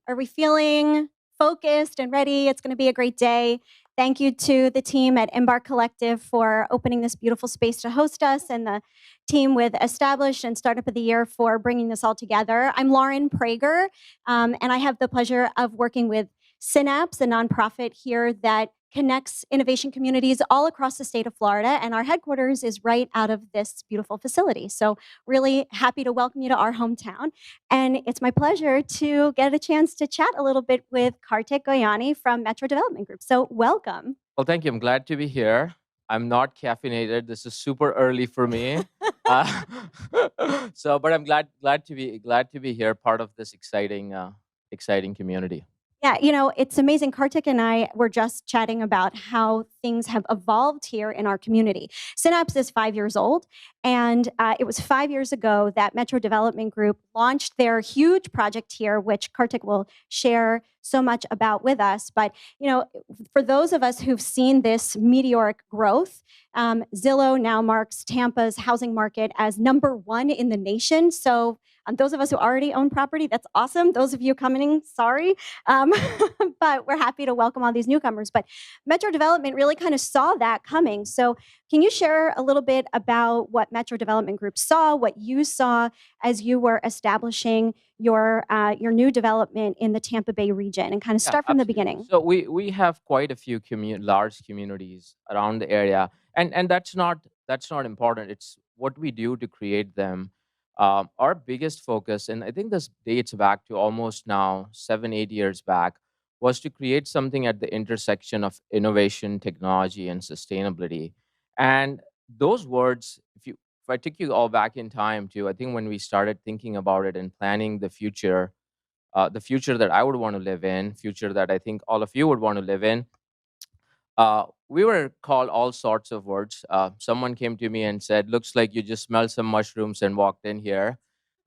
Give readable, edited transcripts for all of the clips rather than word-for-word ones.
Are we feeling focused and ready? It's going to be a great day. Thank you to the team at Embarc Collective for opening this beautiful space to host us, and the team with Established and Startup of the Year for bringing this all together. I'm Lauren Prager, and I have the pleasure of working with Synapse, a nonprofit here that connects innovation communities all across the state of Florida, and our headquarters is right out of this beautiful facility. So really happy to welcome you to our hometown. And it's my pleasure to get a chance to chat a little bit with Kartik Goyani from Metro Development Group. So welcome. Well, thank you. I'm glad to be here. I'm not caffeinated. This is super early for me. Uh, but I'm glad to be here, part of this exciting community. Yeah, it's amazing. Kartik and I were just chatting about how things have evolved here in our community. Synapse is 5 years old, and it was 5 years ago that Metro Development Group launched their huge project here, which Kartik will share so much about with us. But, for those of us who've seen this meteoric growth, Zillow now marks Tampa's housing market as #1 in the nation. So those of us who already own property, that's awesome. Those of you coming, sorry. But we're happy to welcome all these newcomers. But Metro Development really kind of saw that coming. So can you share a little bit about what Metro Development Group saw, what you saw as you were establishing your new development in the Tampa Bay region, and kind of Yeah, start from the absolutely. beginning? So we have quite a few large communities around the area, and that's not important. It's what we do to create them. Our biggest focus, and I think this dates back to almost now 7-8 years back, was to create something at the intersection of innovation, technology, and sustainability. And those words, if I took you all back in time to, I think when we started thinking about it and planning the future that I would want to live in, future that I think all of you would want to live in, we were called all sorts of words. Someone came to me and said, "Looks like you just smelled some mushrooms and walked in here.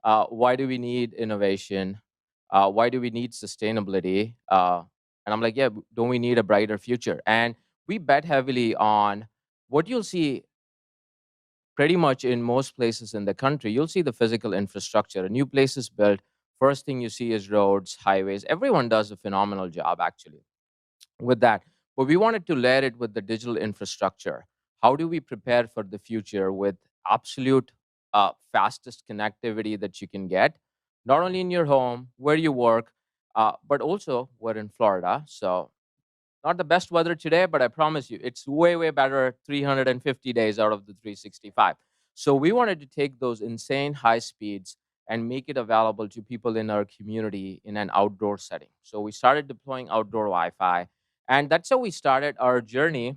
Why do we need innovation? Why do we need sustainability?" And I'm like, "Yeah, don't we need a brighter future?" And we bet heavily on what you'll see pretty much in most places in the country. You'll see the physical infrastructure. A new place is built. First thing you see is roads, highways. Everyone does a phenomenal job, actually, with that. But we wanted to layer it with the digital infrastructure. How do we prepare for the future with absolute fastest connectivity that you can get, not only in your home, where you work, but also we're in Florida. So not the best weather today, but I promise you, it's way, way better 350 days out of the 365. So we wanted to take those insane high speeds and make it available to people in our community in an outdoor setting. So we started deploying outdoor Wi-Fi, and that's how we started our journey.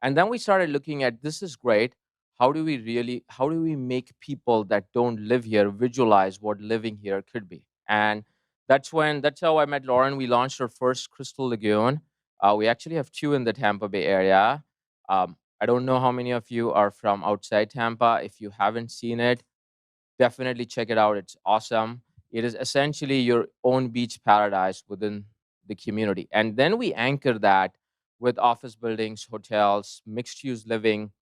And then we started looking at, this is great. How do we make people that don't live here visualize what living here could be? And that's how I met Lauren. We launched our first Crystal Lagoon. We actually have two in the Tampa Bay area. I don't know how many of you are from outside Tampa. If you haven't seen it, definitely check it out. It's awesome. It is essentially your own beach paradise within the community. And then we anchor that with office buildings, hotels, mixed use living.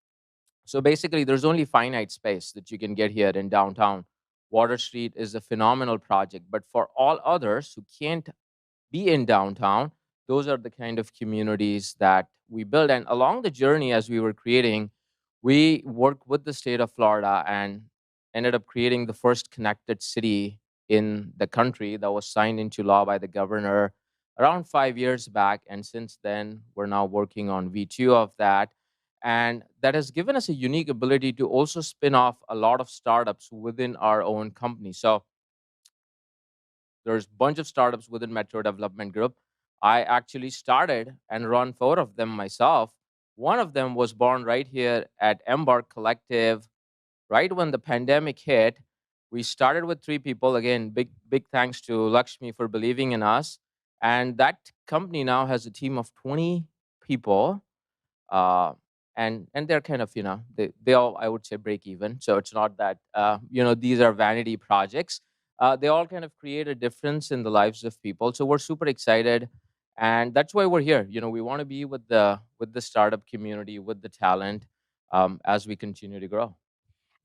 So basically, there's only finite space that you can get here in downtown. Water Street is a phenomenal project. But for all others who can't be in downtown, those are the kind of communities that we build. And along the journey, as we were creating, we worked with the state of Florida and ended up creating the first connected city in the country that was signed into law by the governor around 5 years back. And since then, we're now working on V2 of that. And that has given us a unique ability to also spin off a lot of startups within our own company. So there's a bunch of startups within Metro Development Group. I actually started and run four of them myself. One of them was born right here at Embarc Collective, right when the pandemic hit. We started with 3 people. Again, big thanks to Lakshmi for believing in us. And that company now has a team of 20 people. Uh, and they're kind of, they all, I would say, break even. So it's not that these are vanity projects. They all kind of create a difference in the lives of people. So we're super excited, and that's why we're here. We want to be with the startup community, with the talent, as we continue to grow.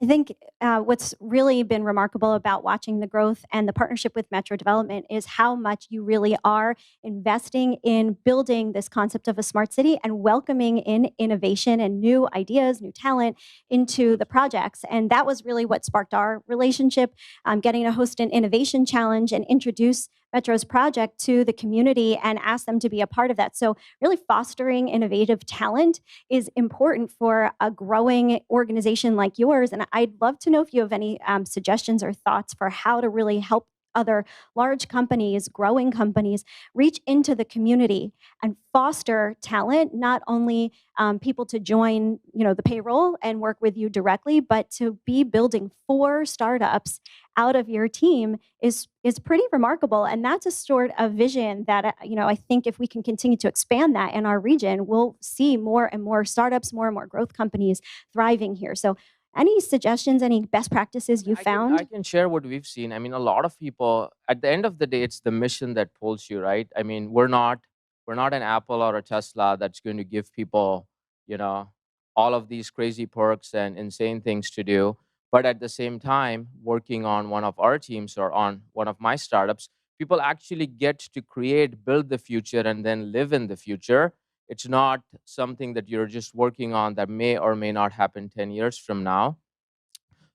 I think what's really been remarkable about watching the growth and the partnership with Metro Development is how much you really are investing in building this concept of a smart city and welcoming in innovation and new ideas, new talent into the projects. And that was really what sparked our relationship, getting to host an innovation challenge and introduce Metro's project to the community and ask them to be a part of that. So, really fostering innovative talent is important for a growing organization like yours. And I'd love to know if you have any suggestions or thoughts for how to really help other large companies, growing companies, reach into the community and foster talent, not only people to join, the payroll and work with you directly, but to be building 4 startups out of your team is pretty remarkable. And that's a sort of vision that I think if we can continue to expand that in our region, we'll see more and more startups, more and more growth companies thriving here. So any suggestions, any best practices you I found? can share what we've seen. I mean, a lot of people at the end of the day, it's the mission that pulls you, right? I mean, we're not an Apple or a Tesla that's going to give people, you know, all of these crazy perks and insane things to do. But at the same time, working on one of our teams or on one of my startups, people actually get to create, build the future, and then live in the future. It's not something that you're just working on that may or may not happen 10 years from now.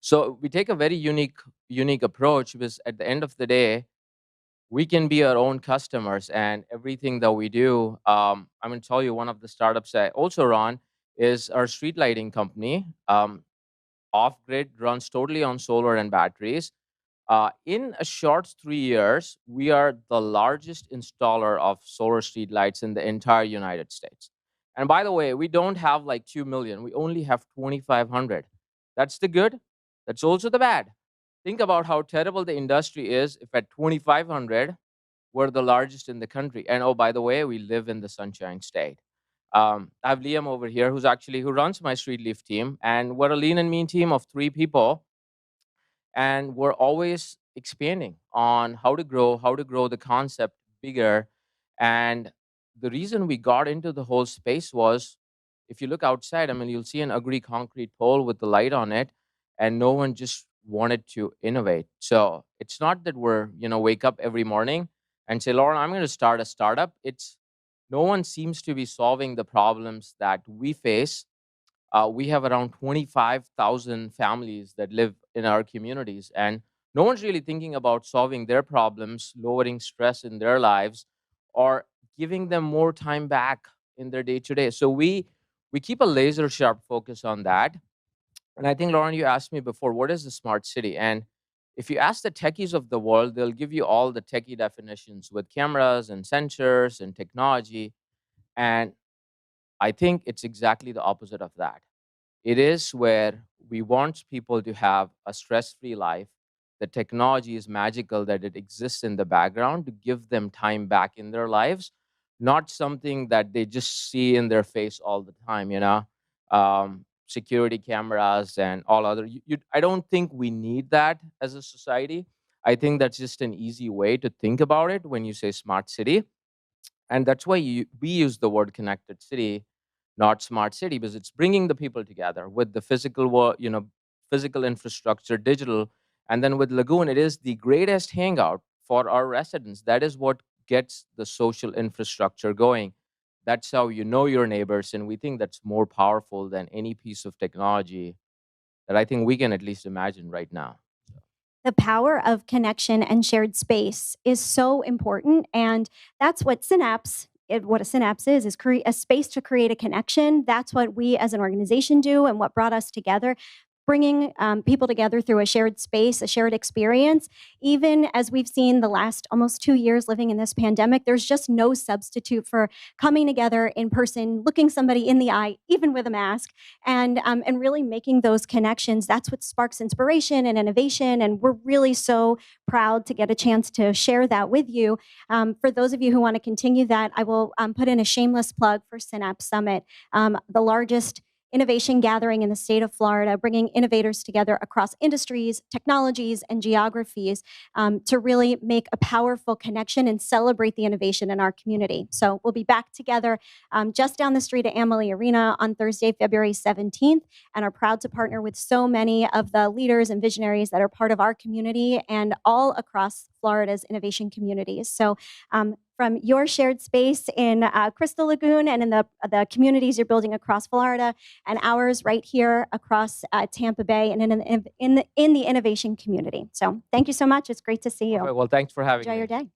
So we take a very unique approach because at the end of the day, we can be our own customers, and everything that we do. I'm going to tell you one of the startups I also run is our street lighting company. Off grid, runs totally on solar and batteries. In a short 3 years, we are the largest installer of solar street lights in the entire United States. And by the way, we don't have like 2 million, we only have 2,500. That's the good, that's also the bad. Think about how terrible the industry is if at 2,500, we're the largest in the country. And oh, by the way, we live in the Sunshine State. I have Liam over here, who runs my Street Leaf team, and we're a lean and mean team of 3 people, and we're always expanding on how to grow the concept bigger. And the reason we got into the whole space was, if you look outside, I mean, you'll see an ugly concrete pole with the light on it, and no one just wanted to innovate. So it's not that we're, wake up every morning and say, Lauren, I'm going to start a startup. It's No one seems to be solving the problems that we face. We have around 25,000 families that live in our communities, and no one's really thinking about solving their problems, lowering stress in their lives, or giving them more time back in their day to day. So we keep a laser sharp focus on that. And I think, Lauren, you asked me before, what is a smart city? And if you ask the techies of the world, they'll give you all the techie definitions with cameras and sensors and technology. And I think it's exactly the opposite of that. It is where we want people to have a stress free life. The technology is magical that it exists in the background to give them time back in their lives, not something that they just see in their face all the time. Security cameras and all other. I don't think we need that as a society. I think that's just an easy way to think about it when you say smart city. And that's why we use the word connected city, not smart city, because it's bringing the people together with the physical infrastructure, digital. And then with Lagoon, it is the greatest hangout for our residents. That is what gets the social infrastructure going. That's how you know your neighbors. And we think that's more powerful than any piece of technology that I think we can at least imagine right now. The power of connection and shared space is so important, and that's what what a synapse is create a space to create a connection. That's what we as an organization do and what brought us together, bringing people together through a shared space, a shared experience. Even as we've seen the last almost 2 years living in this pandemic, there's just no substitute for coming together in person, looking somebody in the eye, even with a mask, and really making those connections. That's what sparks inspiration and innovation. And we're really so proud to get a chance to share that with you. For those of you who want to continue that, I will put in a shameless plug for Synapse Summit, the largest innovation gathering in the state of Florida, bringing innovators together across industries, technologies, and geographies to really make a powerful connection and celebrate the innovation in our community. So we'll be back together just down the street at Amalie Arena on Thursday, February 17th, and are proud to partner with so many of the leaders and visionaries that are part of our community and all across Florida's innovation communities. So from your shared space in Crystal Lagoon and in the communities you're building across Florida, and ours right here across Tampa Bay and in the innovation community. So thank you so much. It's great to see you. Okay, well, thanks for having Enjoy me. your day.